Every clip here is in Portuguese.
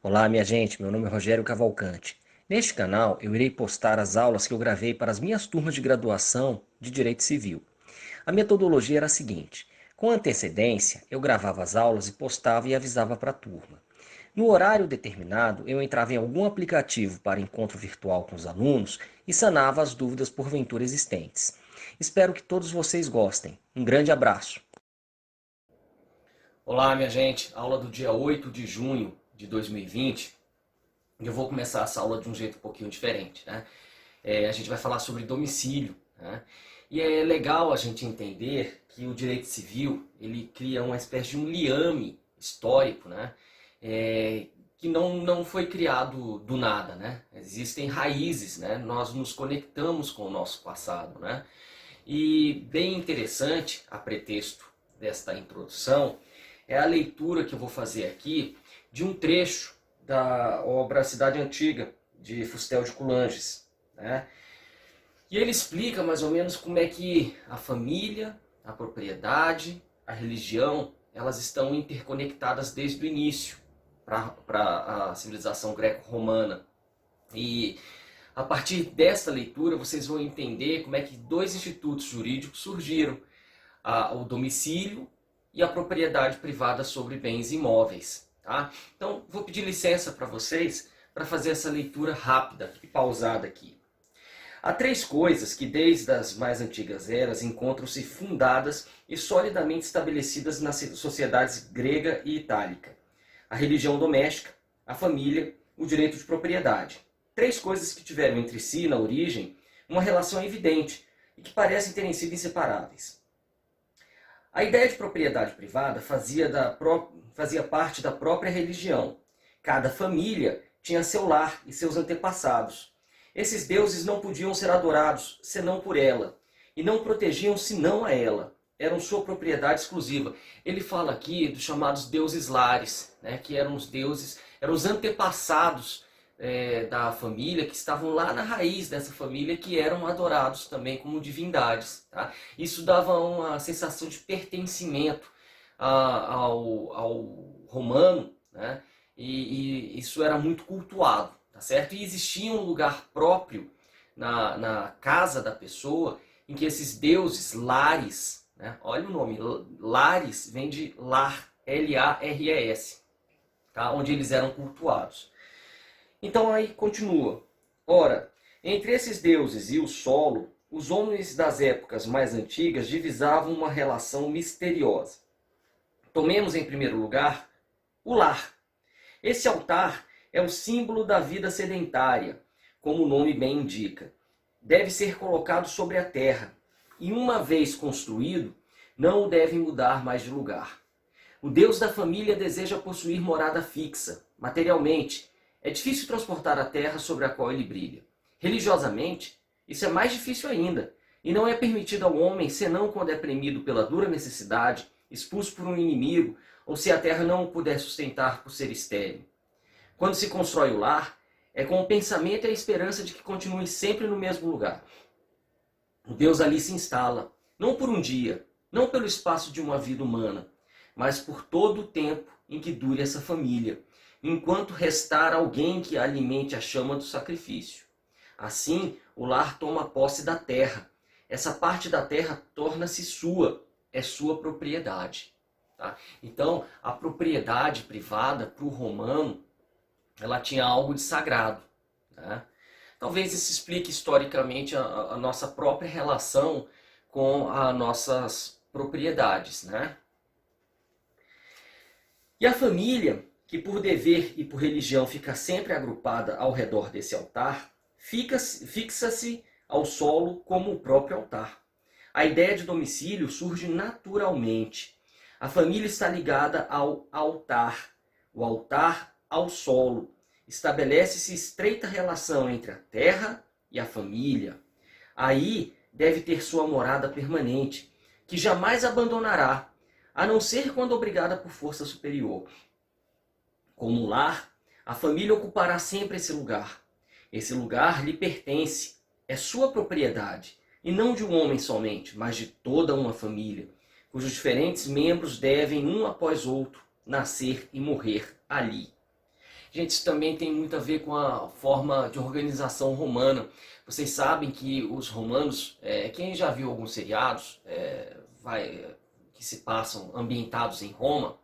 Olá, minha gente, meu nome é Rogério Cavalcante. Neste canal, eu irei postar as aulas que eu gravei para as minhas turmas de graduação de Direito Civil. A metodologia era a seguinte: com antecedência, eu gravava as aulas e postava e avisava para a turma. No horário determinado, eu entrava em algum aplicativo para encontro virtual com os alunos e sanava as dúvidas porventura existentes. Espero que todos vocês gostem. Um grande abraço! Olá, minha gente, aula do dia 8 de junho de 2020. Eu vou começar essa aula de um jeito um pouquinho diferente, né? A gente vai falar sobre domicílio, né? E é legal a gente entender que o direito civil, ele cria uma espécie de um liame histórico, né? Que não foi criado do nada, né? Existem raízes, né? Nós nos conectamos com o nosso passado, né? E bem interessante, a pretexto desta introdução, é a leitura que eu vou fazer aqui de um trecho da obra Cidade Antiga, de Fustel de Coulanges, né? E ele explica mais ou menos como é que a família, a propriedade, a religião, elas estão interconectadas desde o início para a civilização greco-romana. E a partir desta leitura vocês vão entender como é que dois institutos jurídicos surgiram: o domicílio e a propriedade privada sobre bens imóveis. Tá? Então, vou pedir licença para vocês para fazer essa leitura rápida e pausada aqui. Há três coisas que, desde as mais antigas eras, encontram-se fundadas e solidamente estabelecidas nas sociedades grega e itálica: a religião doméstica, a família, o direito de propriedade. Três coisas que tiveram entre si, na origem, uma relação evidente e que parecem terem sido inseparáveis. A ideia de propriedade privada fazia parte da própria religião. Cada família tinha seu lar e seus antepassados. Esses deuses não podiam ser adorados senão por ela, e não protegiam senão a ela. Eram sua propriedade exclusiva. Ele fala aqui dos chamados deuses lares, né, que eram os deuses, eram os antepassados da família, que estavam lá na raiz dessa família, que eram adorados também como divindades. Tá? Isso dava uma sensação de pertencimento ao romano, né? E isso era muito cultuado, tá certo? E existia um lugar próprio na casa da pessoa em que esses deuses lares, né? Olha o nome, lares vem de lar, L-A-R-E-S, tá? Onde eles eram cultuados. Então aí continua. Ora, entre esses deuses e o solo, os homens das épocas mais antigas divisavam uma relação misteriosa. Tomemos em primeiro lugar o lar. Esse altar é o símbolo da vida sedentária, como o nome bem indica. Deve ser colocado sobre a terra, e uma vez construído, não o deve mudar mais de lugar. O Deus da família deseja possuir morada fixa, materialmente. É difícil transportar a terra sobre a qual ele brilha. Religiosamente, isso é mais difícil ainda, e não é permitido ao homem senão quando é premido pela dura necessidade, expulso por um inimigo, ou se a terra não o puder sustentar por ser estéril. Quando se constrói o lar, é com o pensamento e a esperança de que continue sempre no mesmo lugar. O Deus ali se instala, não por um dia, não pelo espaço de uma vida humana, mas por todo o tempo em que dure essa família, enquanto restar alguém que alimente a chama do sacrifício. Assim, o lar toma posse da terra. Essa parte da terra torna-se sua, é sua propriedade. Tá? Então, a propriedade privada para o romano, ela tinha algo de sagrado. Né? Talvez isso explique historicamente a nossa própria relação com as nossas propriedades. Né? E a família, que por dever e por religião fica sempre agrupada ao redor desse altar, fixa-se ao solo como o próprio altar. A ideia de domicílio surge naturalmente. A família está ligada ao altar, o altar ao solo. Estabelece-se estreita relação entre a terra e a família. Aí deve ter sua morada permanente, que jamais abandonará, a não ser quando obrigada por força superior. Como lar, a família ocupará sempre esse lugar. Esse lugar lhe pertence, é sua propriedade, e não de um homem somente, mas de toda uma família, cujos diferentes membros devem, um após outro, nascer e morrer ali. Gente, isso também tem muito a ver com a forma de organização romana. Vocês sabem que os romanos, quem já viu alguns seriados que se passam ambientados em Roma,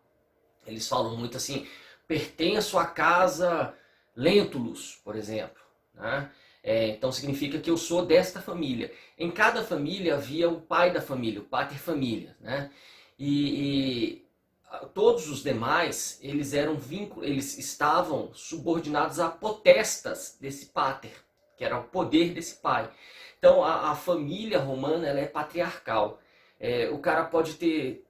eles falam muito assim, pertenço à casa Lentulus, por exemplo, né? Então significa que eu sou desta família. Em cada família havia o pai da família, o pater familias, né? E todos os demais, eles estavam subordinados a potestas desse pater, que era o poder desse pai. Então a família romana, ela é patriarcal. O cara pode ter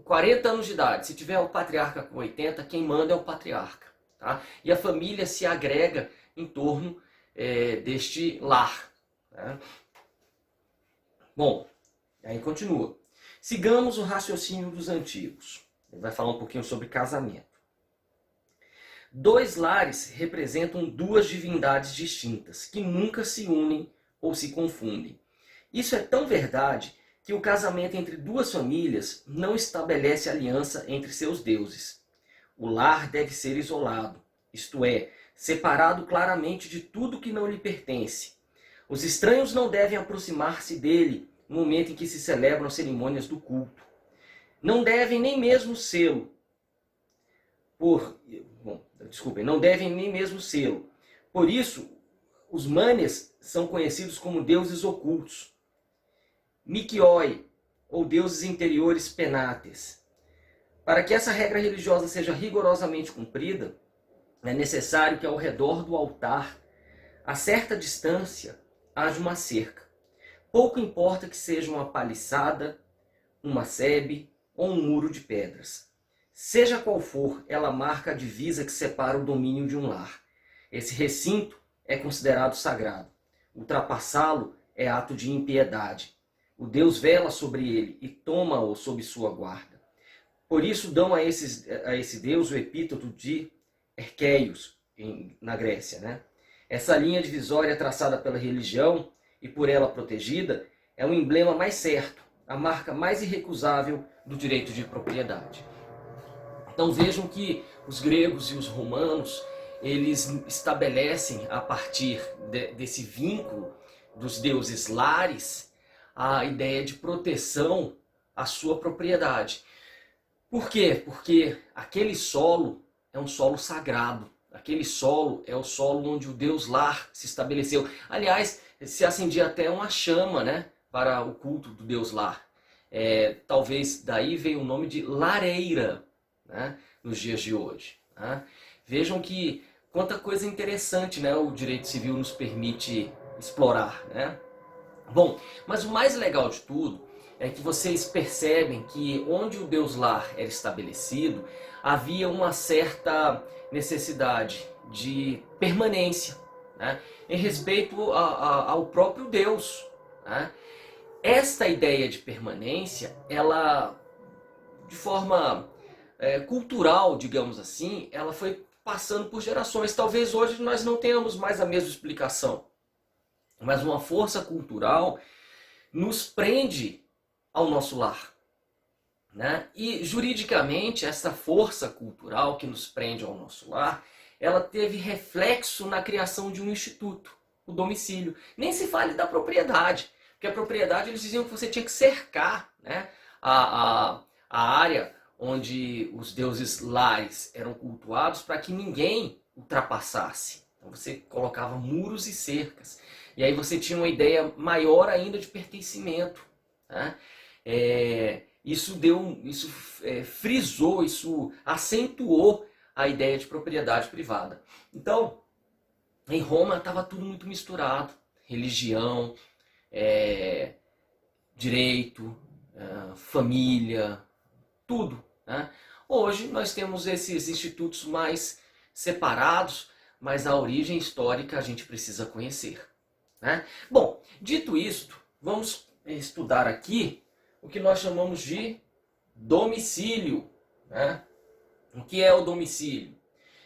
40 anos de idade, se tiver o patriarca com 80, quem manda é o patriarca. Tá? E a família se agrega em torno deste lar. Né? Bom, aí continua. Sigamos o raciocínio dos antigos. Ele vai falar um pouquinho sobre casamento. Dois lares representam duas divindades distintas, que nunca se unem ou se confundem. Isso é tão verdade que o casamento entre duas famílias não estabelece aliança entre seus deuses. O lar deve ser isolado, isto é, separado claramente de tudo que não lhe pertence. Os estranhos não devem aproximar-se dele no momento em que se celebram as cerimônias do culto. Não devem nem mesmo sê-lo. Não devem nem mesmo sê-lo. Por isso, os manes são conhecidos como deuses ocultos. Mikioi, ou deuses interiores penates. Para que essa regra religiosa seja rigorosamente cumprida, é necessário que ao redor do altar, a certa distância, haja uma cerca. Pouco importa que seja uma paliçada, uma sebe ou um muro de pedras. Seja qual for, ela marca a divisa que separa o domínio de um lar. Esse recinto é considerado sagrado. Ultrapassá-lo é ato de impiedade. O Deus vela sobre ele e toma-o sob sua guarda. Por isso dão a esse Deus o epíteto de Erkeios, na Grécia. Né? Essa linha divisória traçada pela religião e por ela protegida é o emblema mais certo, a marca mais irrecusável do direito de propriedade. Então vejam que os gregos e os romanos, eles estabelecem a partir desse vínculo dos deuses lares a ideia de proteção à sua propriedade. Por quê? Porque aquele solo é um solo sagrado. Aquele solo é o solo onde o deus lar se estabeleceu. Aliás, se acendia até uma chama, né, para o culto do deus lar. Talvez daí veio o nome de lareira, né, nos dias de hoje. Né? Vejam que quanta coisa interessante, né, o direito civil nos permite explorar. Né? Bom, mas o mais legal de tudo é que vocês percebem que onde o deus lar era estabelecido, havia uma certa necessidade de permanência, né, em respeito ao próprio Deus. Né? Esta ideia de permanência, ela, de forma cultural, digamos assim, ela foi passando por gerações. Talvez hoje nós não tenhamos mais a mesma explicação, mas uma força cultural nos prende ao nosso lar. Né? E juridicamente, essa força cultural que nos prende ao nosso lar, ela teve reflexo na criação de um instituto, o domicílio. Nem se fale da propriedade, porque a propriedade eles diziam que você tinha que cercar, né, a área onde os deuses lares eram cultuados para que ninguém ultrapassasse. Então você colocava muros e cercas. E aí você tinha uma ideia maior ainda de pertencimento. Né? Isso frisou, isso acentuou a ideia de propriedade privada. Então, em Roma estava tudo muito misturado. Religião, direito, família, tudo. Né? Hoje nós temos esses institutos mais separados, mas a origem histórica a gente precisa conhecer. Né? Bom, dito isto, vamos estudar aqui o que nós chamamos de domicílio. Né? O que é o domicílio?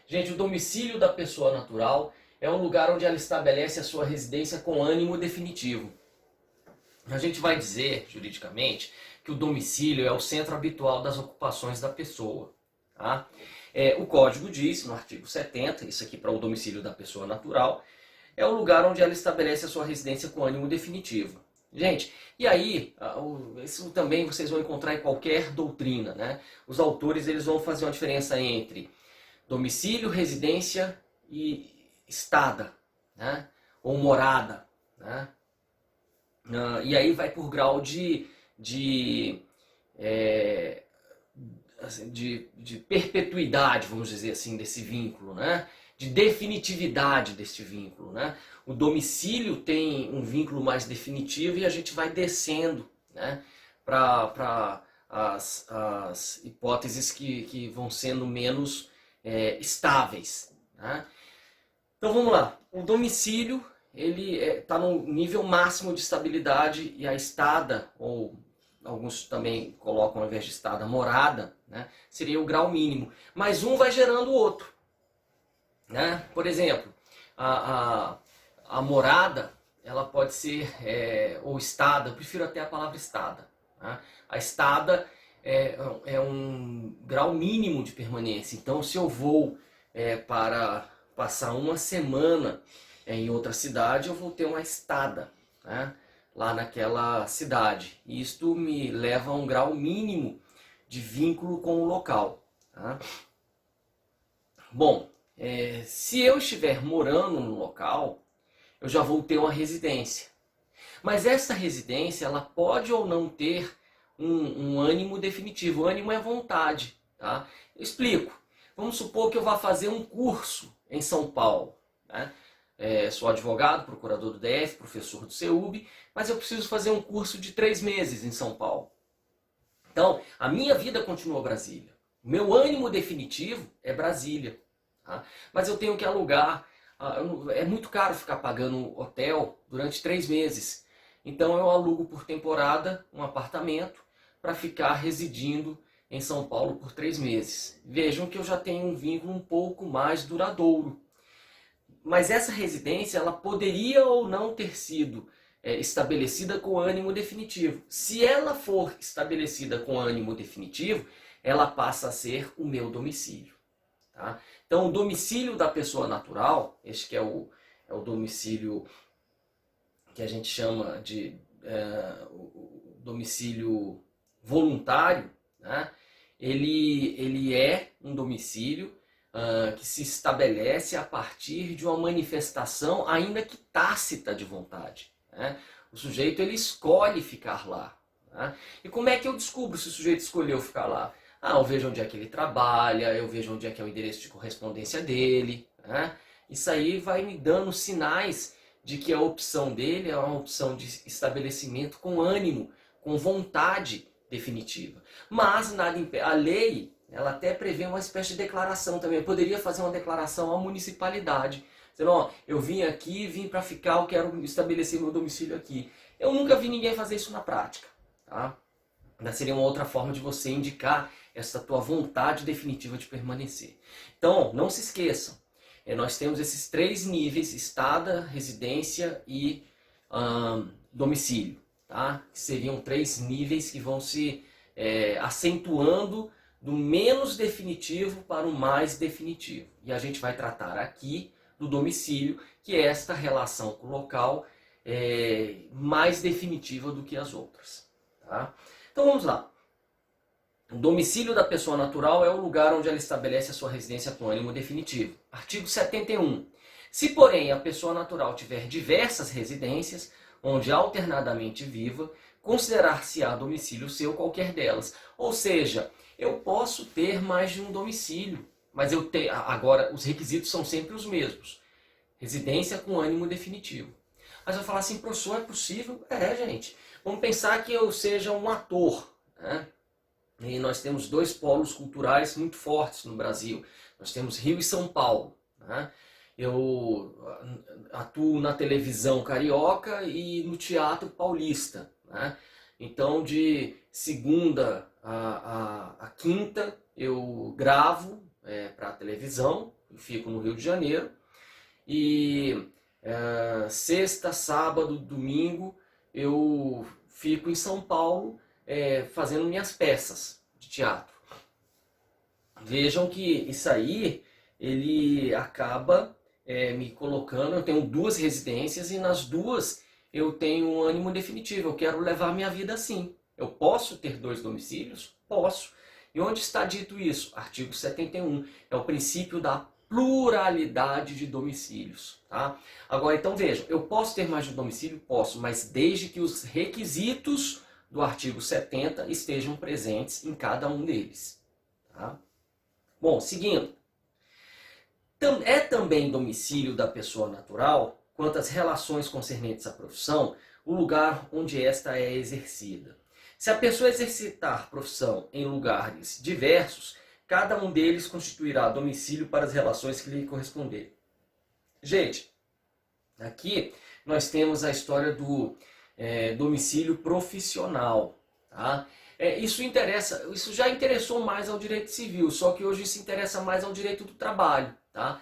Gente, o domicílio da pessoa natural é um lugar onde ela estabelece a sua residência com ânimo definitivo. A gente vai dizer, juridicamente, que o domicílio é o centro habitual das ocupações da pessoa. Tá? O Código diz, no artigo 70, isso aqui para o domicílio da pessoa natural, é o lugar onde ela estabelece a sua residência com ânimo definitivo. Gente, e aí, isso também vocês vão encontrar em qualquer doutrina, né? Os autores eles vão fazer uma diferença entre domicílio, residência e estada, né? Ou morada, né? E aí vai por grau assim, de perpetuidade, vamos dizer assim, desse vínculo, né? De definitividade deste vínculo, né? O domicílio tem um vínculo mais definitivo e a gente vai descendo, né? Para as hipóteses que vão sendo menos estáveis, né? Então vamos lá. O domicílio ele está no nível máximo de estabilidade e a estada, ou alguns também colocam ao invés de estada, morada, né? Seria o grau mínimo. Mas um vai gerando o outro, né? Por exemplo, a morada ela pode ser ou estada, eu prefiro até a palavra estada, né? A estada é um grau mínimo de permanência. Então, se eu vou para passar uma semana em outra cidade, eu vou ter uma estada, né? Lá naquela cidade. E isto me leva a um grau mínimo de vínculo com o local, tá? Bom, se eu estiver morando no local, eu já vou ter uma residência. Mas essa residência ela pode ou não ter um ânimo definitivo. O ânimo é vontade, tá? Eu explico. Vamos supor que eu vá fazer um curso em São Paulo, né? Sou advogado, procurador do DF, professor do CEUB, mas eu preciso fazer um curso de 3 meses em São Paulo. Então, a minha vida continua Brasília. O meu ânimo definitivo é Brasília. Tá? Mas eu tenho que alugar. É muito caro ficar pagando hotel durante 3 meses. Então eu alugo por temporada um apartamento para ficar residindo em São Paulo por 3 meses. Vejam que eu já tenho um vínculo um pouco mais duradouro. Mas essa residência ela poderia ou não ter sido estabelecida com ânimo definitivo. Se ela for estabelecida com ânimo definitivo, ela passa a ser o meu domicílio. Tá? Então, o domicílio da pessoa natural, este que é o domicílio que a gente chama de o domicílio voluntário, né? Ele é um domicílio que se estabelece a partir de uma manifestação, ainda que tácita, de vontade, né? O sujeito ele escolhe ficar lá, né? E como é que eu descubro se o sujeito escolheu ficar lá? Eu vejo onde é que ele trabalha, eu vejo onde é que é o endereço de correspondência dele, né? Isso aí vai me dando sinais de que a opção dele é uma opção de estabelecimento com ânimo, com vontade definitiva. Mas nada a lei, ela até prevê uma espécie de declaração também. Eu poderia fazer uma declaração à municipalidade, dizendo, ó, eu vim aqui, vim para ficar, eu quero estabelecer meu domicílio aqui. Eu nunca vi ninguém fazer isso na prática, tá? Ainda seria uma outra forma de você indicar essa tua vontade definitiva de permanecer. Então, não se esqueçam, nós temos esses 3 níveis, estada, residência e domicílio, tá? Que seriam 3 níveis que vão se acentuando do menos definitivo para o mais definitivo. E a gente vai tratar aqui do domicílio, que é esta relação com o local mais definitiva do que as outras, tá? Então vamos lá. O domicílio da pessoa natural é o lugar onde ela estabelece a sua residência com ânimo definitivo. Artigo 71. Se, porém, a pessoa natural tiver diversas residências, onde alternadamente viva, considerar-se-á domicílio seu qualquer delas. Ou seja, eu posso ter mais de um domicílio, mas agora os requisitos são sempre os mesmos. Residência com ânimo definitivo. Mas eu falar assim, professor, é possível? Gente. Vamos pensar que eu seja um ator, né? E nós temos 2 polos culturais muito fortes no Brasil. Nós temos Rio e São Paulo, né? Eu atuo na televisão carioca e no teatro paulista, né? Então, de segunda a quinta, eu gravo para a televisão, eu fico no Rio de Janeiro. E sexta, sábado, domingo, eu fico em São Paulo fazendo minhas peças de teatro. vejam que isso aí, ele acaba me colocando, eu tenho 2 residências e nas 2 eu tenho um ânimo definitivo, eu quero levar minha vida assim. Eu posso ter 2 domicílios? Posso. E onde está dito isso? Artigo 71, é o princípio da pluralidade de domicílios. Tá? Agora, então vejam, eu posso ter mais de um domicílio? Posso, mas desde que os requisitos do artigo 70 estejam presentes em cada um deles. Tá? Bom, seguindo. É também domicílio da pessoa natural, quanto às relações concernentes à profissão, o lugar onde esta é exercida. Se a pessoa exercitar profissão em lugares diversos, cada um deles constituirá domicílio para as relações que lhe corresponderem. Gente, aqui nós temos a história do domicílio profissional. Tá? Isso já interessou mais ao direito civil, só que hoje isso interessa mais ao direito do trabalho. Tá?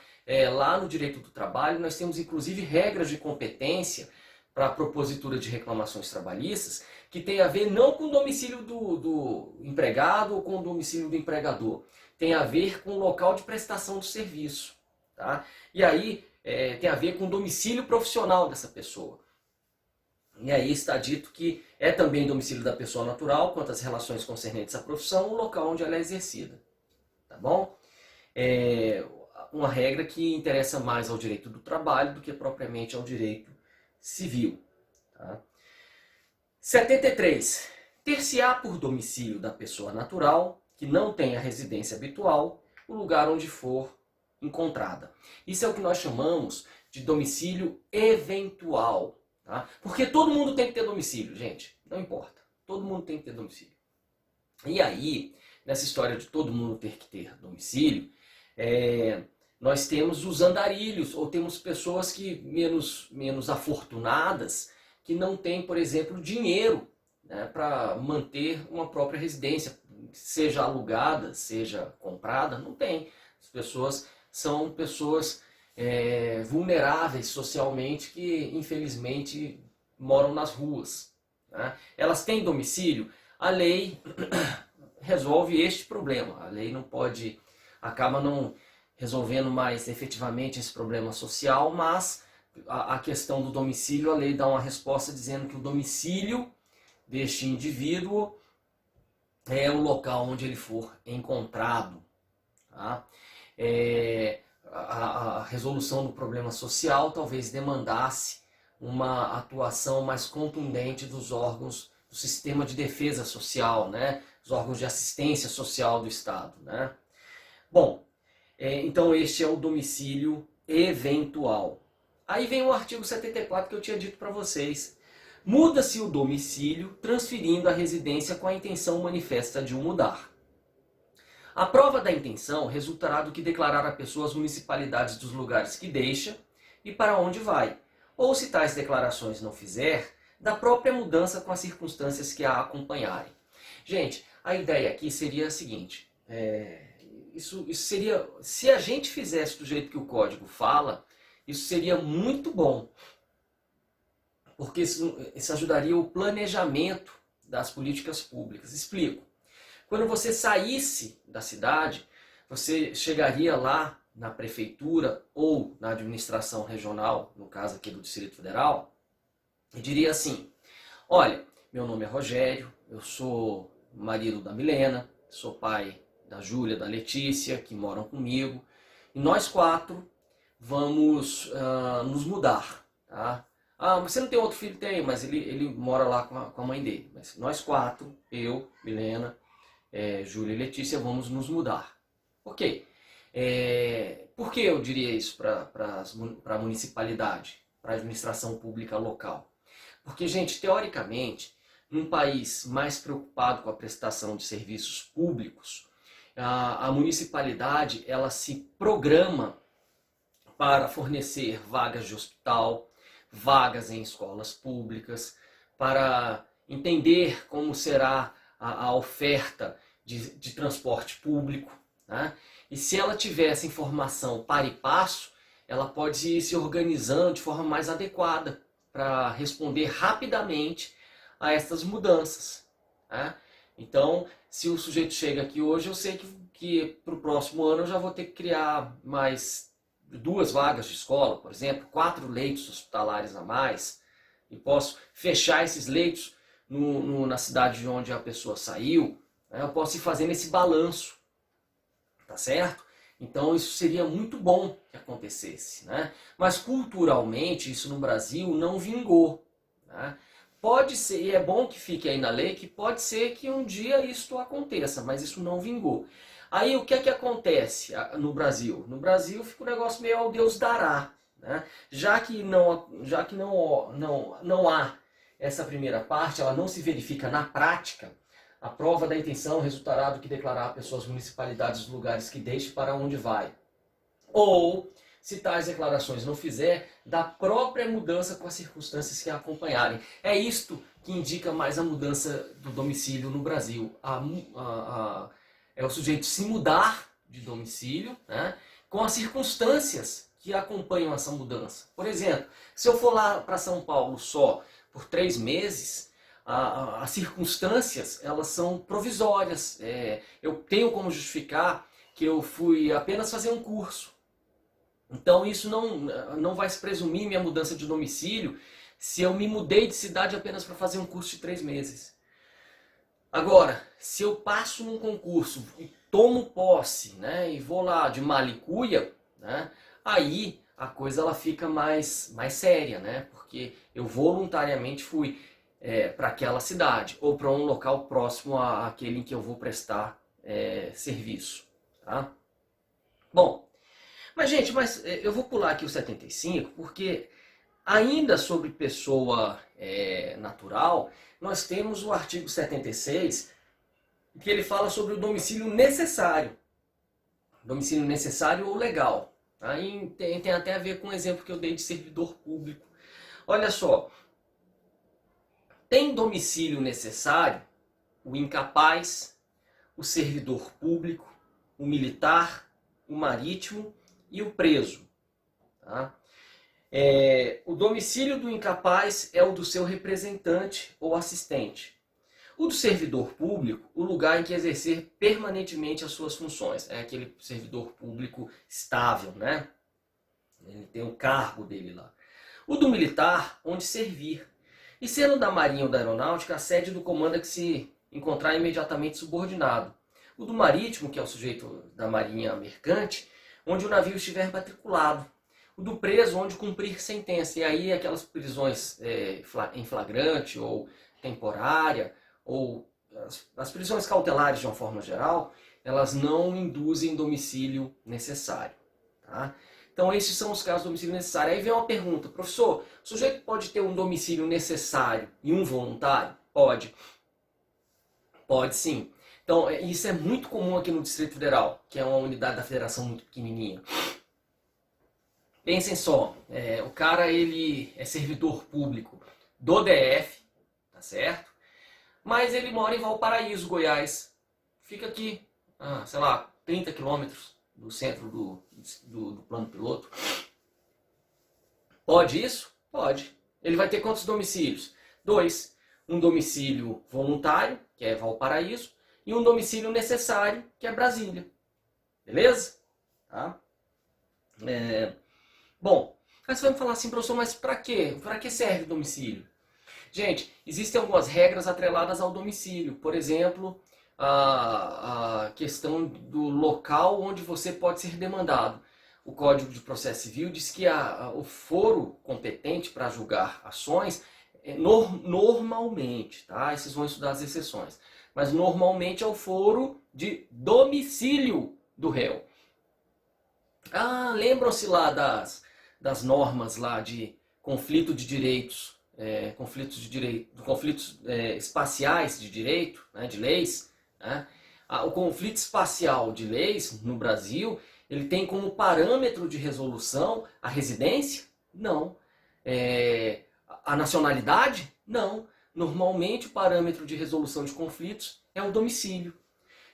Lá no direito do trabalho nós temos inclusive regras de competência para a propositura de reclamações trabalhistas que tem a ver não com o domicílio do empregado ou com o domicílio do empregador, tem a ver com o local de prestação do serviço. Tá? E aí tem a ver com o domicílio profissional dessa pessoa. E aí está dito que é também domicílio da pessoa natural, quanto às relações concernentes à profissão, o local onde ela é exercida. Tá bom? Uma regra que interessa mais ao direito do trabalho do que propriamente ao direito civil. Tá? 73. Ter-se-á por domicílio da pessoa natural, que não tenha residência habitual, o lugar onde for encontrada. Isso é o que nós chamamos de domicílio eventual. Tá? Porque todo mundo tem que ter domicílio, gente. Não importa. Todo mundo tem que ter domicílio. E aí, nessa história de todo mundo ter que ter domicílio, nós temos os andarilhos, ou temos pessoas que menos afortunadas, que não têm, por exemplo, dinheiro, né, para manter uma própria residência, seja alugada, seja comprada, não tem. As pessoas são pessoas vulneráveis socialmente que, infelizmente, moram nas ruas. Né? Elas têm domicílio, a lei resolve este problema. A lei acaba não resolvendo mais efetivamente esse problema social, mas a questão do domicílio, a lei dá uma resposta dizendo que o domicílio deste indivíduo é o local onde ele for encontrado. Tá? A resolução do problema social talvez demandasse uma atuação mais contundente dos órgãos do sistema de defesa social, né? Os órgãos de assistência social do Estado. Né? Bom, então este é o domicílio eventual. Aí vem o artigo 74 que eu tinha dito para vocês. Muda-se o domicílio, transferindo a residência com a intenção manifesta de o mudar. A prova da intenção resultará do que declarar a pessoa as municipalidades dos lugares que deixa e para onde vai, ou se tais declarações não fizer, da própria mudança com as circunstâncias que a acompanharem. Gente, a ideia aqui seria a seguinte, isso seria, se a gente fizesse do jeito que o código fala, isso seria muito bom, porque isso ajudaria o planejamento das políticas públicas. Explico. Quando você saísse da cidade, você chegaria lá na prefeitura ou na administração regional, no caso aqui do Distrito Federal, e diria assim, olha, meu nome é Rogério, eu sou marido da Milena, sou pai da Júlia, da Letícia, que moram comigo, e nós 4 vamos nos mudar. Tá? Ah, mas você não tem outro filho? Tem, mas ele mora lá com a mãe dele. Mas nós 4, eu, Milena, Júlia e Letícia, vamos nos mudar. Ok. Por que eu diria isso para a municipalidade, para a administração pública local? Porque, gente, teoricamente, num país mais preocupado com a prestação de serviços públicos, a municipalidade ela se programa para fornecer vagas de hospital, vagas em escolas públicas, para entender como será a oferta de transporte público. Né? E se ela tiver essa informação para e passo, ela pode ir se organizando de forma mais adequada para responder rapidamente a essas mudanças. Né? Então, Se o sujeito chega aqui hoje, eu sei que para o próximo ano eu já vou ter que criar mais 2 vagas de escola, por exemplo, 4 leitos hospitalares a mais, e posso fechar esses leitos na cidade de onde a pessoa saiu, né? Eu posso ir fazendo esse balanço, tá certo? Então isso seria muito bom que acontecesse, né? Mas culturalmente isso no Brasil não vingou, né? Pode ser, e é bom que fique aí na lei, que pode ser que um dia isso aconteça, mas isso não vingou. Aí o que é que acontece no Brasil? No Brasil fica um negócio meio ao Deus dará, né? Já que não há essa primeira parte, ela não se verifica na prática, a prova da intenção resultará do que declarar a pessoas, municipalidades, os lugares que deixe para onde vai. Ou, se tais declarações não fizer, da própria mudança com as circunstâncias que a acompanharem. É isto que indica mais a mudança do domicílio no Brasil. É o sujeito se mudar de domicílio, né, com as circunstâncias que acompanham essa mudança. Por exemplo, se eu for lá para São Paulo só por 3 meses, as circunstâncias elas são provisórias. Eu tenho como justificar que eu fui apenas fazer um curso. Então isso não vai se presumir minha mudança de domicílio se eu me mudei de cidade apenas para fazer um curso de 3 meses. Agora, se eu passo num concurso e tomo posse, né, e vou lá de malicuia, né, aí a coisa ela fica mais séria, né, porque eu voluntariamente fui para aquela cidade ou para um local próximo àquele em que eu vou prestar serviço. Tá? Bom, mas gente, eu vou pular aqui o 75 porque ainda sobre pessoa natural, nós temos o artigo 76 que ele fala sobre o domicílio necessário. Domicílio necessário ou legal. Aí tem até a ver com o exemplo que eu dei de servidor público. Olha só, tem domicílio necessário o incapaz, o servidor público, o militar, o marítimo e o preso. Tá? O domicílio do incapaz é o do seu representante ou assistente. O do servidor público, o lugar em que exercer permanentemente as suas funções. É aquele servidor público estável, né? Ele tem o cargo dele lá. O do militar, onde servir. E sendo da Marinha ou da Aeronáutica, a sede do comando é que se encontrar imediatamente subordinado. O do Marítimo, que é o sujeito da Marinha Mercante, onde o navio estiver matriculado. O do preso, onde cumprir sentença. E aí aquelas prisões em flagrante ou temporária, ou as prisões cautelares de uma forma geral, elas não induzem domicílio necessário. Tá? Então esses são os casos de domicílio necessário. Aí vem uma pergunta, professor, o sujeito pode ter um domicílio necessário e um voluntário? Pode. Pode sim. Então isso é muito comum aqui no Distrito Federal, que é uma unidade da federação muito pequenininha. Pensem só, o cara ele é servidor público do DF, tá certo? Mas ele mora em Valparaíso, Goiás. Fica aqui, sei lá, 30 quilômetros do centro do plano piloto. Pode isso? Pode. Ele vai ter quantos domicílios? 2. Um domicílio voluntário, que é Valparaíso, e um domicílio necessário, que é Brasília. Beleza? Tá? Bom, aí você vai me falar assim, professor, mas para quê? Para que serve o domicílio? Gente, existem algumas regras atreladas ao domicílio. Por exemplo, a questão do local onde você pode ser demandado. O Código de Processo Civil diz que o foro competente para julgar ações, normalmente, tá? Esses vão estudar as exceções, mas normalmente é o foro de domicílio do réu. Lembram-se lá das normas lá de conflito de direitos, conflitos espaciais de direito, né, de leis, né? O conflito espacial de leis no Brasil, ele tem como parâmetro de resolução a residência? Não. A nacionalidade? Não. Normalmente o parâmetro de resolução de conflitos é o domicílio.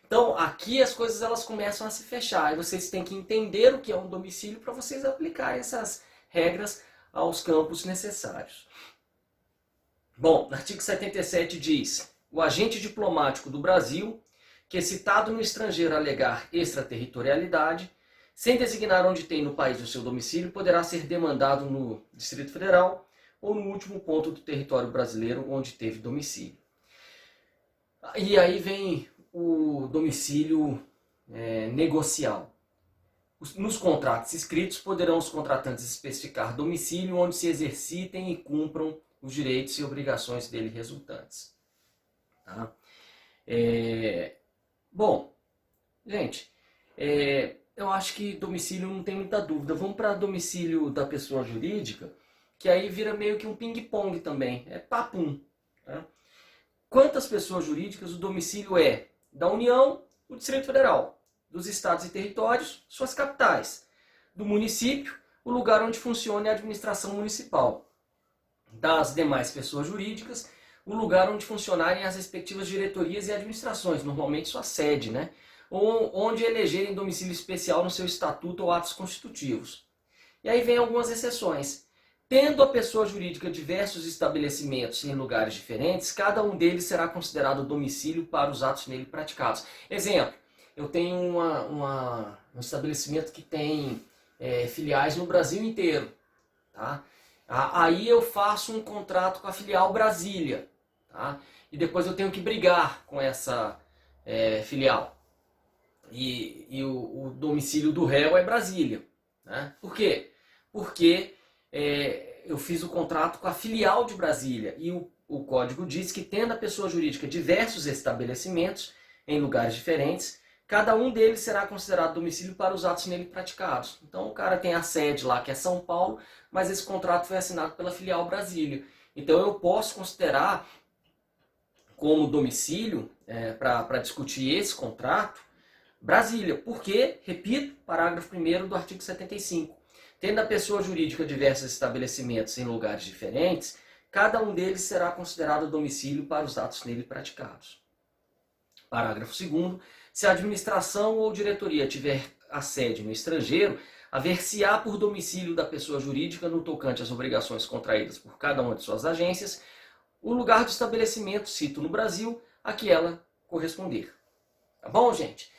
Então aqui as coisas elas começam a se fechar e vocês têm que entender o que é um domicílio para vocês aplicarem essas regras aos campos necessários. Bom, artigo 77 diz: o agente diplomático do Brasil que, citado no estrangeiro alegar extraterritorialidade, sem designar onde tem no país o seu domicílio, poderá ser demandado no Distrito Federal ou no último ponto do território brasileiro onde teve domicílio. E aí vem o domicílio negocial. Nos contratos escritos, poderão os contratantes especificar domicílio onde se exercitem e cumpram os direitos e obrigações dele resultantes. Tá? Bom, gente, eu acho que domicílio não tem muita dúvida. Vamos para domicílio da pessoa jurídica, que aí vira meio que um ping-pong também. É papum. Tá? Quantas pessoas jurídicas o domicílio é da União, o Distrito Federal, dos estados e territórios, suas capitais, do município, o lugar onde funciona a administração municipal, das demais pessoas jurídicas, o lugar onde funcionarem as respectivas diretorias e administrações, normalmente sua sede, né? Ou onde elegerem domicílio especial no seu estatuto ou atos constitutivos. E aí vem algumas exceções. Tendo a pessoa jurídica diversos estabelecimentos em lugares diferentes, cada um deles será considerado domicílio para os atos nele praticados. Exemplo, eu tenho um estabelecimento que tem filiais no Brasil inteiro. Tá? Aí eu faço um contrato com a filial Brasília. Tá? E depois eu tenho que brigar com essa filial. E o domicílio do réu é Brasília. Né? Por quê? Porque eu fiz o contrato com a filial de Brasília e o código diz que, tendo a pessoa jurídica diversos estabelecimentos em lugares diferentes, cada um deles será considerado domicílio para os atos nele praticados. Então o cara tem a sede lá, que é São Paulo, mas esse contrato foi assinado pela filial Brasília. Então eu posso considerar como domicílio, para discutir esse contrato, Brasília. Porque, repito, parágrafo 1º do artigo 75. Tendo a pessoa jurídica diversos estabelecimentos em lugares diferentes, cada um deles será considerado domicílio para os atos nele praticados. Parágrafo 2º. Se a administração ou diretoria tiver a sede no estrangeiro, haver-se-á por domicílio da pessoa jurídica, no tocante às obrigações contraídas por cada uma de suas agências, o lugar de estabelecimento, cito no Brasil, a que ela corresponder. Tá bom, gente?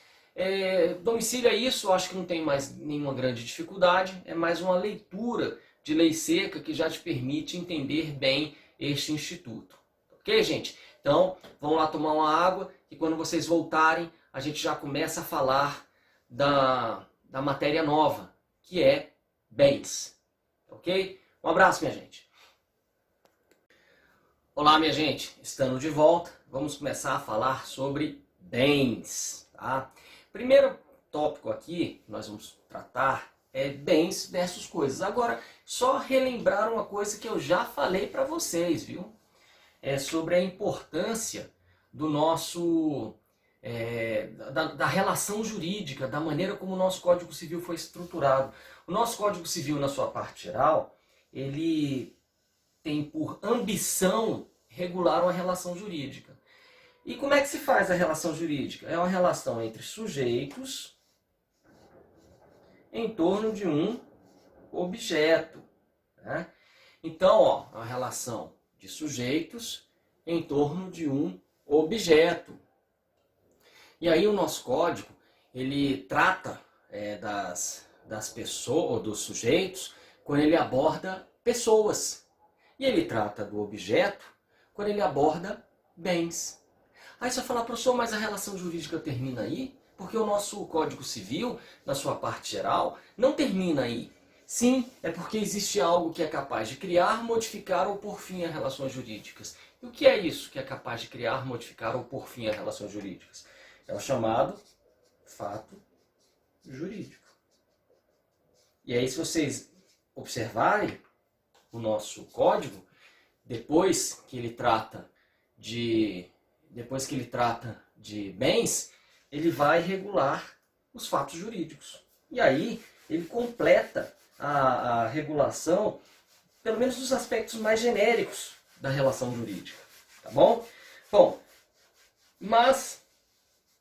Domicílio é isso, acho que não tem mais nenhuma grande dificuldade, é mais uma leitura de lei seca que já te permite entender bem este instituto. Ok, gente? Então, vão lá tomar uma água e quando vocês voltarem, a gente já começa a falar da matéria nova, que é bens. Ok? Um abraço, minha gente. Olá, minha gente. Estamos de volta. Vamos começar a falar sobre bens. Tá? Primeiro tópico aqui que nós vamos tratar é bens versus coisas. Agora, só relembrar uma coisa que eu já falei para vocês, viu? É sobre a importância do nosso... da relação jurídica, da maneira como o nosso Código Civil foi estruturado. O nosso Código Civil, na sua parte geral, ele tem por ambição regular uma relação jurídica. E como é que se faz a relação jurídica? É uma relação entre sujeitos em torno de um objeto. Né? Então, ó, a relação de sujeitos em torno de um objeto. E aí o nosso código, ele trata das pessoas, ou dos sujeitos, quando ele aborda pessoas. E ele trata do objeto quando ele aborda bens. Aí você vai falar, professor, mas a relação jurídica termina aí? Porque o nosso Código Civil, na sua parte geral, não termina aí. Sim, é porque existe algo que é capaz de criar, modificar ou pôr fim a relações jurídicas. E o que é isso que é capaz de criar, modificar ou pôr fim a relações jurídicas? É o chamado fato jurídico. E aí, se vocês observarem o nosso código, depois que ele trata de bens, ele vai regular os fatos jurídicos. E aí ele completa a regulação, pelo menos dos aspectos mais genéricos da relação jurídica. Tá bom? Bom, mas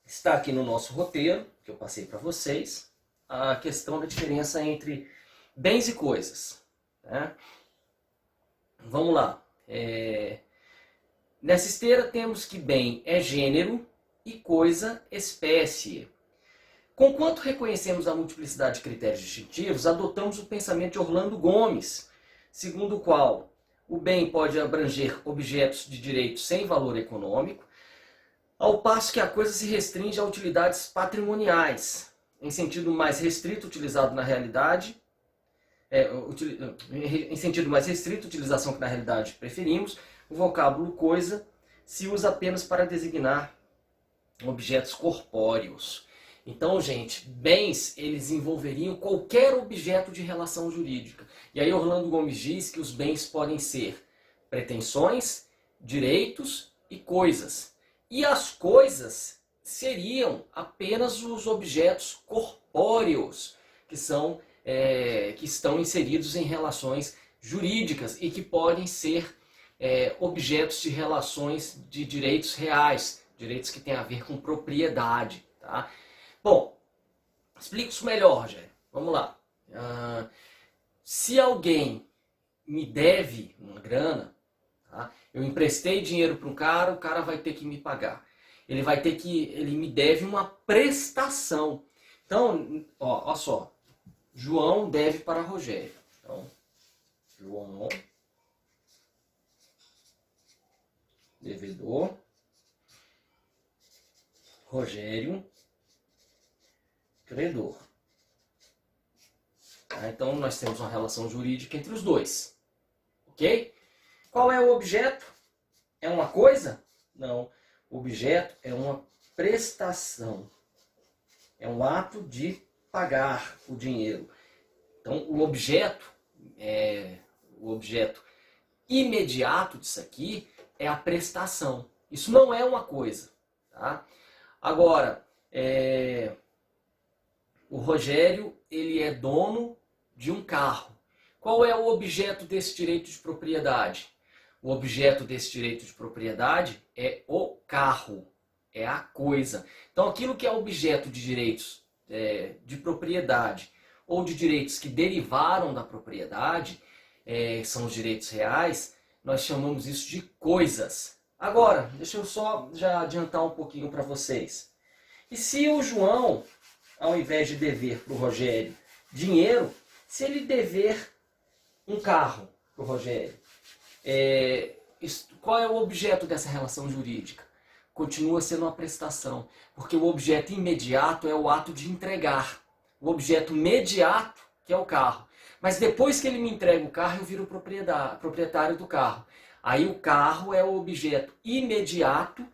está aqui no nosso roteiro, que eu passei para vocês, a questão da diferença entre bens e coisas. Né? Vamos lá. Nessa esteira temos que bem é gênero e coisa, espécie. Conquanto reconhecemos a multiplicidade de critérios distintivos, adotamos o pensamento de Orlando Gomes, segundo o qual o bem pode abranger objetos de direito sem valor econômico, ao passo que a coisa se restringe a utilidades patrimoniais, em sentido mais restrito utilizado na realidade, em sentido mais restrito, utilização que na realidade preferimos, o vocábulo coisa se usa apenas para designar objetos corpóreos. Então, gente, bens, eles envolveriam qualquer objeto de relação jurídica. E aí Orlando Gomes diz que os bens podem ser pretensões, direitos e coisas. E as coisas seriam apenas os objetos corpóreos, que estão inseridos em relações jurídicas e que podem ser objetos de relações de direitos reais, direitos que têm a ver com propriedade. Tá? Bom, explico isso melhor, Rogério. Vamos lá. Se alguém me deve uma grana, tá? Eu emprestei dinheiro para um cara, o cara vai ter que me pagar. Ele me deve uma prestação. Então, ó só. João deve para Rogério. Então, João, devedor. Rogério, credor. Então, nós temos uma relação jurídica entre os dois. Ok? Qual é o objeto? É uma coisa? Não. O objeto é uma prestação. É um ato de pagar o dinheiro. Então, o objeto imediato disso aqui é a prestação. Isso não é uma coisa. Tá? Agora, o Rogério, ele é dono de um carro. Qual é o objeto desse direito de propriedade? O objeto desse direito de propriedade é o carro, é a coisa. Então, aquilo que é objeto de direitos de propriedade ou de direitos que derivaram da propriedade, são os direitos reais, nós chamamos isso de coisas. Agora, deixa eu só já adiantar um pouquinho para vocês. E se o João, ao invés de dever para o Rogério dinheiro, se ele dever um carro para o Rogério, qual é o objeto dessa relação jurídica? Continua sendo uma prestação, porque o objeto imediato é o ato de entregar. O objeto imediato, que é o carro. Mas depois que ele me entrega o carro, eu viro proprietário do carro. Aí o carro é o objeto imediato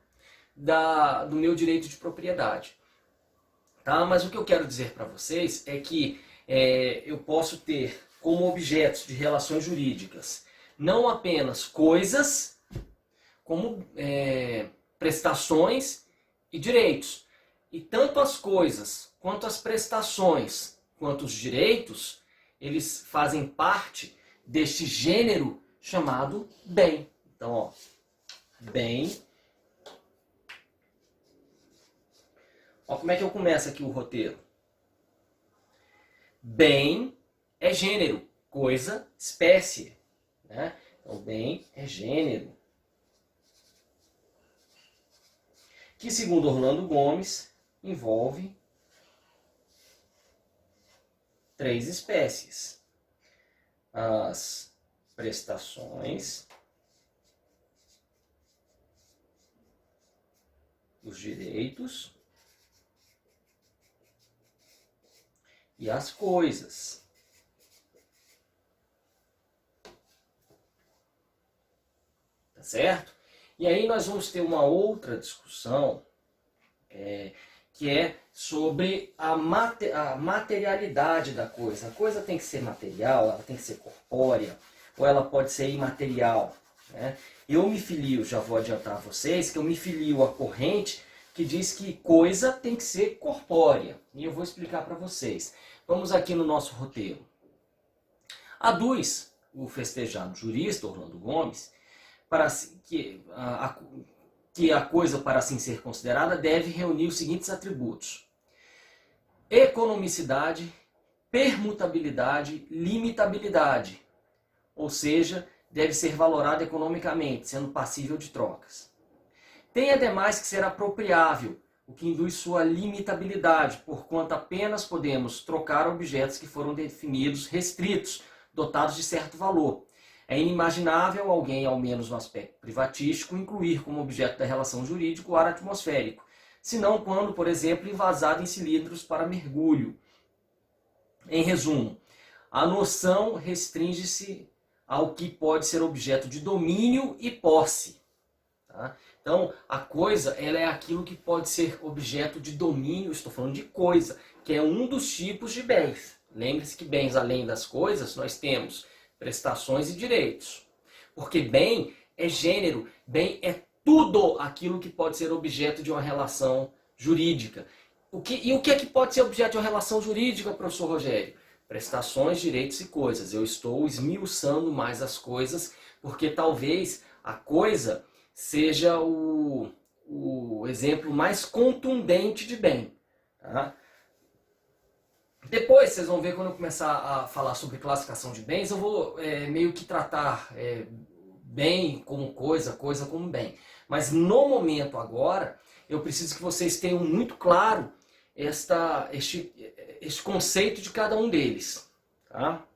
do meu direito de propriedade. Tá? Mas o que eu quero dizer para vocês é que eu posso ter como objetos de relações jurídicas não apenas coisas, como prestações e direitos. E tanto as coisas, quanto as prestações, quanto os direitos, eles fazem parte deste gênero chamado bem. Então, ó, bem. Ó, como é que eu começo aqui o roteiro? Bem é gênero, coisa, espécie. Né? Então, bem é gênero. Que, segundo Orlando Gomes, envolve 3 espécies. As prestações, os direitos e as coisas. Tá certo? E aí nós vamos ter uma outra discussão que é sobre a materialidade da coisa. A coisa tem que ser material, ela tem que ser corpórea, ou ela pode ser imaterial. Né? Eu me filio, já vou adiantar a vocês, que eu me filio à corrente que diz que coisa tem que ser corpórea. E eu vou explicar para vocês. Vamos aqui no nosso roteiro. Aduz o festejado jurista Orlando Gomes que a coisa, para assim ser considerada, deve reunir os seguintes atributos: economicidade, permutabilidade, limitabilidade. Ou seja, deve ser valorada economicamente, sendo passível de trocas. Tem, ademais, que ser apropriável, o que induz sua limitabilidade, porquanto apenas podemos trocar objetos que foram definidos restritos, dotados de certo valor. É inimaginável alguém, ao menos no aspecto privatístico, incluir como objeto da relação jurídica o ar atmosférico, senão quando, por exemplo, envasado em cilindros para mergulho. Em resumo, a noção restringe-se ao que pode ser objeto de domínio e posse. Tá? Então, a coisa ela é aquilo que pode ser objeto de domínio, estou falando de coisa, que é um dos tipos de bens. Lembre-se que bens, além das coisas, nós temos prestações e direitos. Porque bem é gênero, bem é tudo aquilo que pode ser objeto de uma relação jurídica. O que é que pode ser objeto de uma relação jurídica, professor Rogério? Prestações, direitos e coisas. Eu estou esmiuçando mais as coisas, porque talvez a coisa seja o exemplo mais contundente de bem. Tá? Depois, vocês vão ver quando eu começar a falar sobre classificação de bens, eu vou meio que tratar bem como coisa, coisa como bem. Mas no momento agora, eu preciso que vocês tenham muito claro este conceito de cada um deles. Tá?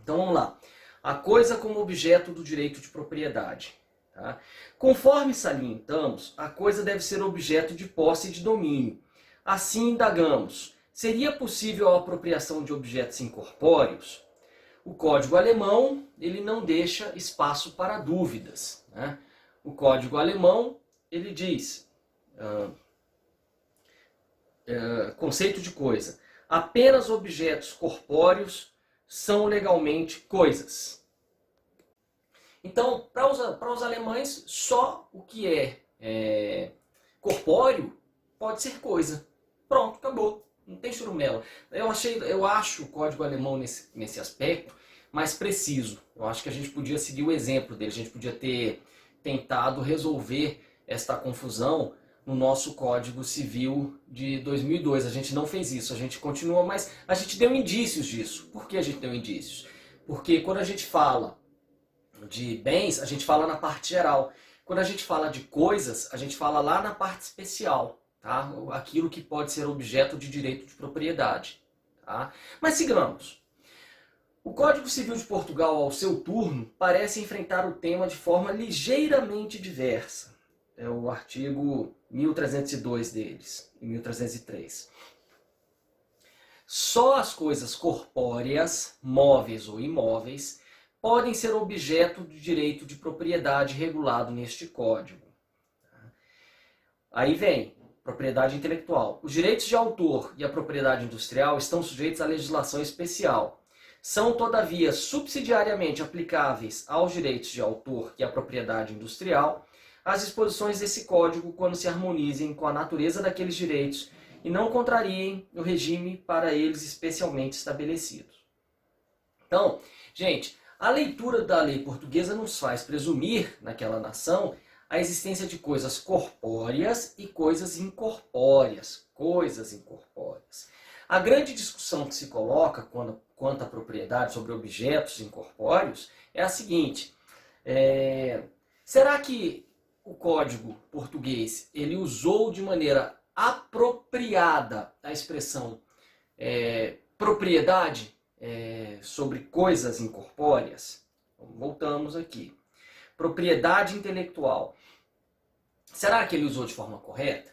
Então vamos lá. A coisa como objeto do direito de propriedade. Tá? Conforme salientamos, a coisa deve ser objeto de posse e de domínio. Assim indagamos, seria possível a apropriação de objetos incorpóreos? O Código Alemão ele não deixa espaço para dúvidas. Né? O Código Alemão ele diz, conceito de coisa, apenas objetos corpóreos são legalmente coisas. Então, para os alemães, só o que é corpóreo pode ser coisa. Pronto, acabou. Não tem churumela. Eu acho o Código Alemão nesse aspecto mais preciso. Eu acho que a gente podia seguir o exemplo dele. A gente podia ter tentado resolver esta confusão no nosso Código Civil de 2002. A gente não fez isso. A gente continua, mas a gente deu indícios disso. Por que a gente deu indícios? Porque quando a gente fala de bens, a gente fala na parte geral. Quando a gente fala de coisas, a gente fala lá na parte especial. Tá? Aquilo que pode ser objeto de direito de propriedade. Tá? Mas sigamos. O Código Civil de Portugal, ao seu turno, parece enfrentar o tema de forma ligeiramente diversa. É o artigo 1302 deles, e 1303. Só as coisas corpóreas, móveis ou imóveis, podem ser objeto de direito de propriedade regulado neste Código. Aí vem propriedade intelectual. Os direitos de autor e a propriedade industrial estão sujeitos à legislação especial. São, todavia, subsidiariamente aplicáveis aos direitos de autor e à propriedade industrial as disposições desse Código quando se harmonizem com a natureza daqueles direitos e não contrariem o regime para eles especialmente estabelecido. Então, gente, a leitura da lei portuguesa nos faz presumir, naquela nação, a existência de coisas corpóreas e coisas incorpóreas. A grande discussão que se coloca quanto à propriedade sobre objetos incorpóreos é a seguinte. Será que o Código Português ele usou de maneira apropriada a expressão propriedade sobre coisas incorpóreas? Voltamos aqui. Propriedade intelectual. Será que ele usou de forma correta?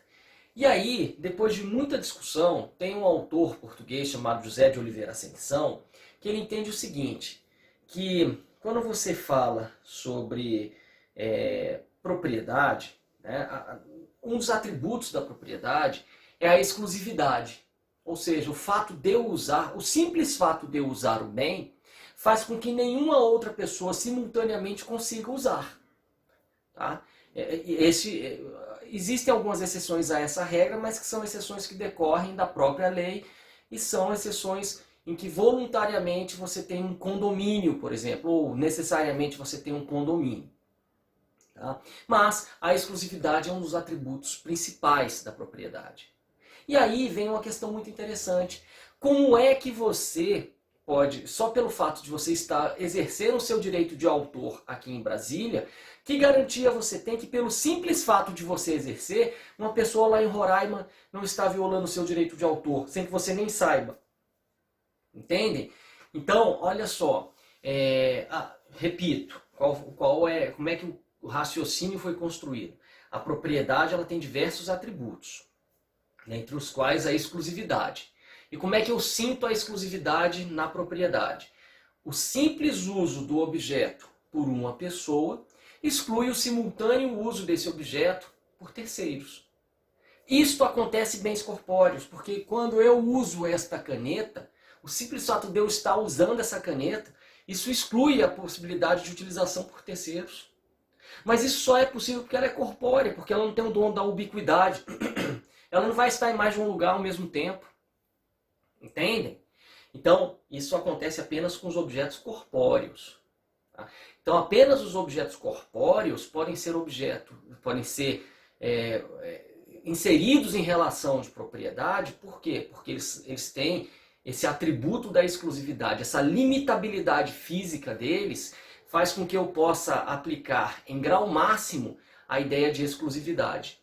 E aí, depois de muita discussão, tem um autor português chamado José de Oliveira Ascensão, que ele entende o seguinte, que quando você fala sobre propriedade, né, um dos atributos da propriedade é a exclusividade. Ou seja, o simples fato de eu usar o bem faz com que nenhuma outra pessoa simultaneamente consiga usar. Tá? Existem algumas exceções a essa regra, mas que são exceções que decorrem da própria lei e são exceções em que voluntariamente você tem um condomínio, por exemplo, ou necessariamente você tem um condomínio. Tá? Mas a exclusividade é um dos atributos principais da propriedade. E aí vem uma questão muito interessante. Como é que você pode, só pelo fato de você estar exercendo o seu direito de autor aqui em Brasília, que garantia você tem que, pelo simples fato de você exercer, uma pessoa lá em Roraima não está violando o seu direito de autor, sem que você nem saiba? Entendem? Então, olha só, repito, como é que o raciocínio foi construído? A propriedade ela tem diversos atributos, entre os quais a exclusividade. E como é que eu sinto a exclusividade na propriedade? O simples uso do objeto por uma pessoa exclui o simultâneo uso desse objeto por terceiros. Isto acontece em bens corpóreos, porque quando eu uso esta caneta, o simples fato de eu estar usando essa caneta, isso exclui a possibilidade de utilização por terceiros. Mas isso só é possível porque ela é corpórea, porque ela não tem o dom da ubiquidade. Ela não vai estar em mais de um lugar ao mesmo tempo. Entendem? Então, isso acontece apenas com os objetos corpóreos. Tá? Então, apenas os objetos corpóreos podem ser inseridos em relação de propriedade. Por quê? Porque eles têm esse atributo da exclusividade, essa limitabilidade física deles faz com que eu possa aplicar em grau máximo a ideia de exclusividade,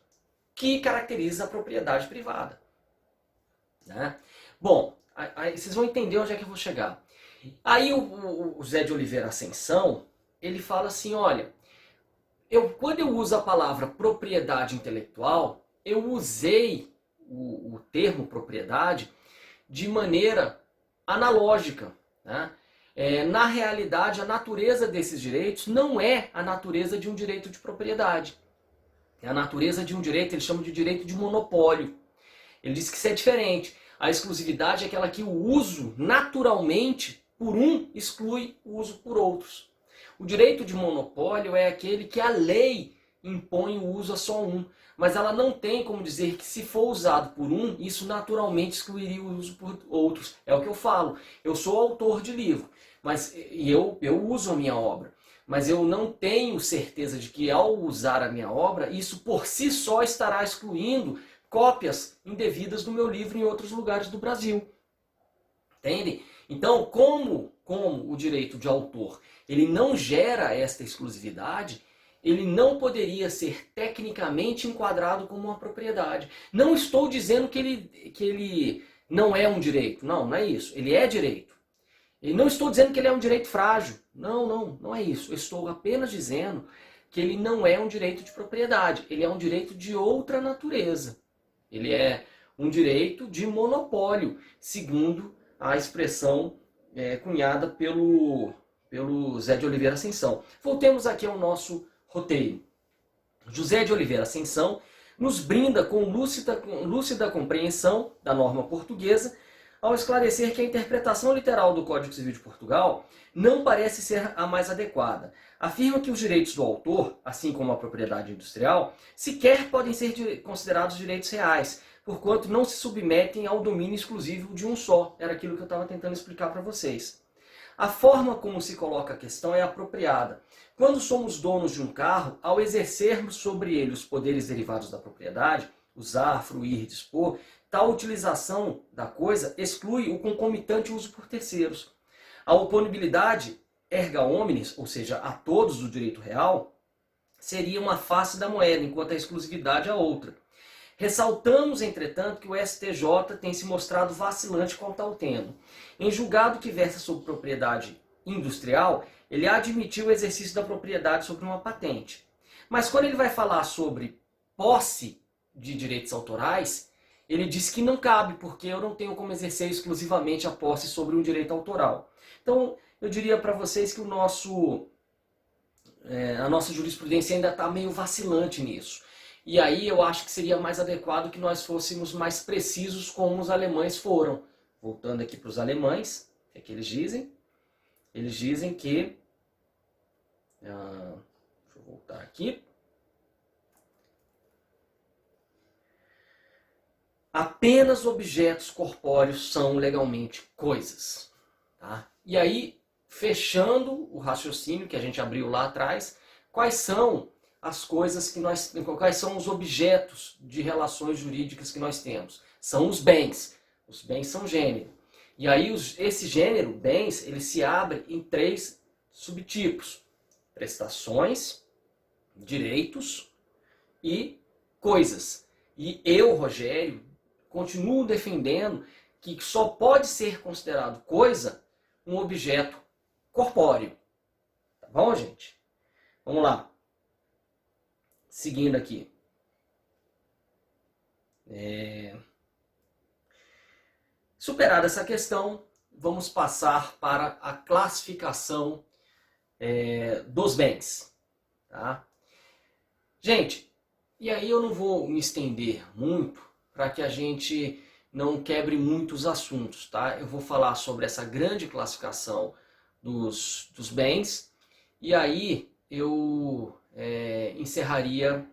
que caracteriza a propriedade privada. Né? Bom, aí vocês vão entender onde é que eu vou chegar. Aí o Zé de Oliveira Ascensão, ele fala assim, olha, quando eu uso a palavra propriedade intelectual, eu usei o termo propriedade de maneira analógica. Né? Na realidade, a natureza desses direitos não é a natureza de um direito de propriedade. É a natureza de um direito, ele chama de direito de monopólio. Ele diz que isso é diferente. A exclusividade é aquela que o uso, naturalmente, por um, exclui o uso por outros. O direito de monopólio é aquele que a lei impõe o uso a só um. Mas ela não tem como dizer que se for usado por um, isso naturalmente excluiria o uso por outros. É o que eu falo. Eu sou autor de livro, e eu uso a minha obra. Mas eu não tenho certeza de que ao usar a minha obra, isso por si só estará excluindo cópias indevidas do meu livro em outros lugares do Brasil. Entende? Então, como o direito de autor ele não gera esta exclusividade, ele não poderia ser tecnicamente enquadrado como uma propriedade. Não estou dizendo que ele não é um direito. Não é isso. Ele é direito. E não estou dizendo que ele é um direito frágil. Não é isso. Eu estou apenas dizendo que ele não é um direito de propriedade. Ele é um direito de outra natureza. Ele é um direito de monopólio, segundo a expressão cunhada pelo Zé de Oliveira Ascensão. Voltemos aqui ao nosso roteiro. José de Oliveira Ascensão nos brinda com lúcida compreensão da norma portuguesa ao esclarecer que a interpretação literal do Código Civil de Portugal não parece ser a mais adequada. Afirma que os direitos do autor, assim como a propriedade industrial, sequer podem ser considerados direitos reais, porquanto não se submetem ao domínio exclusivo de um só. Era aquilo que eu estava tentando explicar para vocês. A forma como se coloca a questão é apropriada. Quando somos donos de um carro, ao exercermos sobre ele os poderes derivados da propriedade, usar, fruir, dispor, tal utilização da coisa exclui o concomitante uso por terceiros. A oponibilidade erga omnes, ou seja, a todos do direito real, seria uma face da moeda, enquanto a exclusividade é outra. Ressaltamos, entretanto, que o STJ tem se mostrado vacilante quanto ao tema. Em julgado que versa sobre propriedade industrial, ele admitiu o exercício da propriedade sobre uma patente. Mas quando ele vai falar sobre posse de direitos autorais, ele diz que não cabe, porque eu não tenho como exercer exclusivamente a posse sobre um direito autoral. Então, eu diria para vocês que a nossa jurisprudência ainda está meio vacilante nisso. E aí eu acho que seria mais adequado que nós fôssemos mais precisos como os alemães foram. Voltando aqui para os alemães, o que é que eles dizem? Eles dizem que... deixa eu voltar aqui. Apenas objetos corpóreos são legalmente coisas. Tá? E aí, fechando o raciocínio que a gente abriu lá atrás, quais são as coisas quais são os objetos de relações jurídicas que nós temos? São os bens. Os bens são gênero. E aí esse gênero, bens, ele se abre em 3 subtipos: prestações, direitos e coisas. E eu, Rogério, continuo defendendo que só pode ser considerado coisa um objeto corpóreo. Tá bom, gente? Vamos lá. Seguindo aqui. Superada essa questão, vamos passar para a classificação dos bens. Tá? Gente, e aí eu não vou me estender muito para que a gente não quebre muitos assuntos. Tá? Eu vou falar sobre essa grande classificação dos bens e aí eu encerraria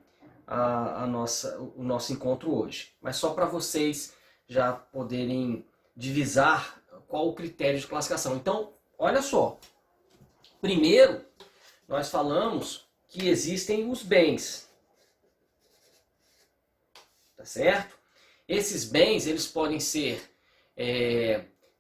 o nosso encontro hoje. Mas só para vocês já poderem divisar qual o critério de classificação. Então, olha só. Primeiro, nós falamos que existem os bens. Tá certo? Esses bens, eles podem ser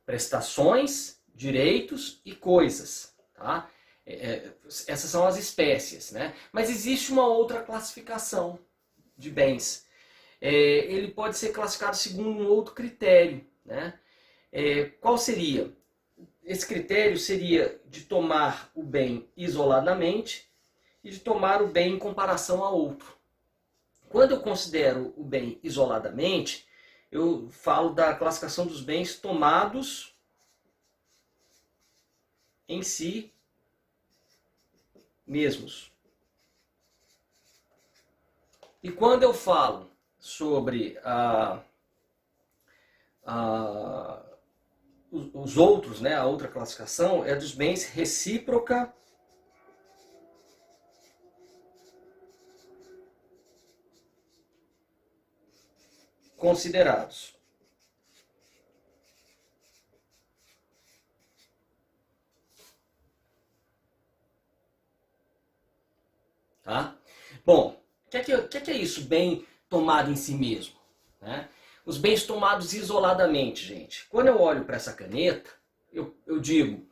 prestações, direitos e coisas. Tá? Essas são as espécies, né? Mas existe uma outra classificação de bens. Ele pode ser classificado segundo um outro critério, né? Qual seria? Esse critério seria de tomar o bem isoladamente e de tomar o bem em comparação a outro. Quando eu considero o bem isoladamente, eu falo da classificação dos bens tomados em si mesmos. E quando eu falo sobre os outros, né, a outra classificação é dos bens recíproca considerados. Tá? Bom, o que é isso, bem tomado em si mesmo? Né? Os bens tomados isoladamente, gente. Quando eu olho para essa caneta, eu digo,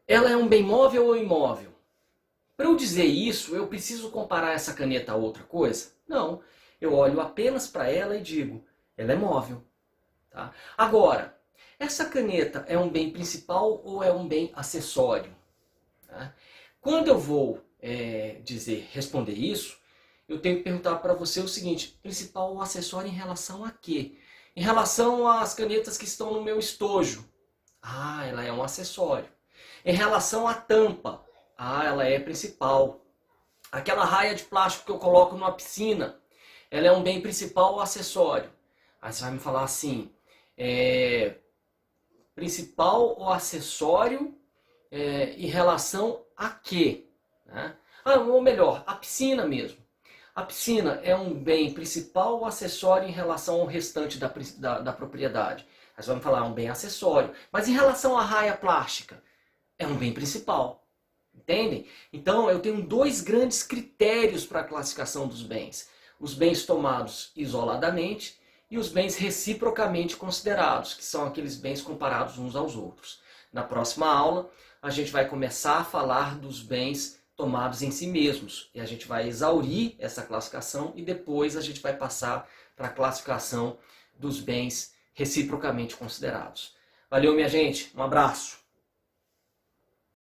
ela é um bem móvel ou imóvel? Para eu dizer isso, eu preciso comparar essa caneta a outra coisa? Não. Eu olho apenas para ela e digo, ela é móvel. Tá? Agora, essa caneta é um bem principal ou é um bem acessório? Tá? Quando eu vou responder isso, eu tenho que perguntar para você o seguinte, principal ou acessório em relação a quê? Em relação às canetas que estão no meu estojo. Ah, ela é um acessório. Em relação à tampa. Ah, ela é principal. Aquela raia de plástico que eu coloco numa piscina, ela é um bem principal ou acessório? Aí você vai me falar assim, principal ou acessório em relação a quê? Né? Ou melhor, a piscina mesmo. A piscina é um bem principal ou acessório em relação ao restante da propriedade? Aí você vai me falar, um bem acessório. Mas em relação à raia plástica, é um bem principal. Entendem? Então eu tenho 2 grandes critérios para a classificação dos bens. Os bens tomados isoladamente e os bens reciprocamente considerados, que são aqueles bens comparados uns aos outros. Na próxima aula, a gente vai começar a falar dos bens tomados em si mesmos. E a gente vai exaurir essa classificação e depois a gente vai passar para a classificação dos bens reciprocamente considerados. Valeu, minha gente. Um abraço.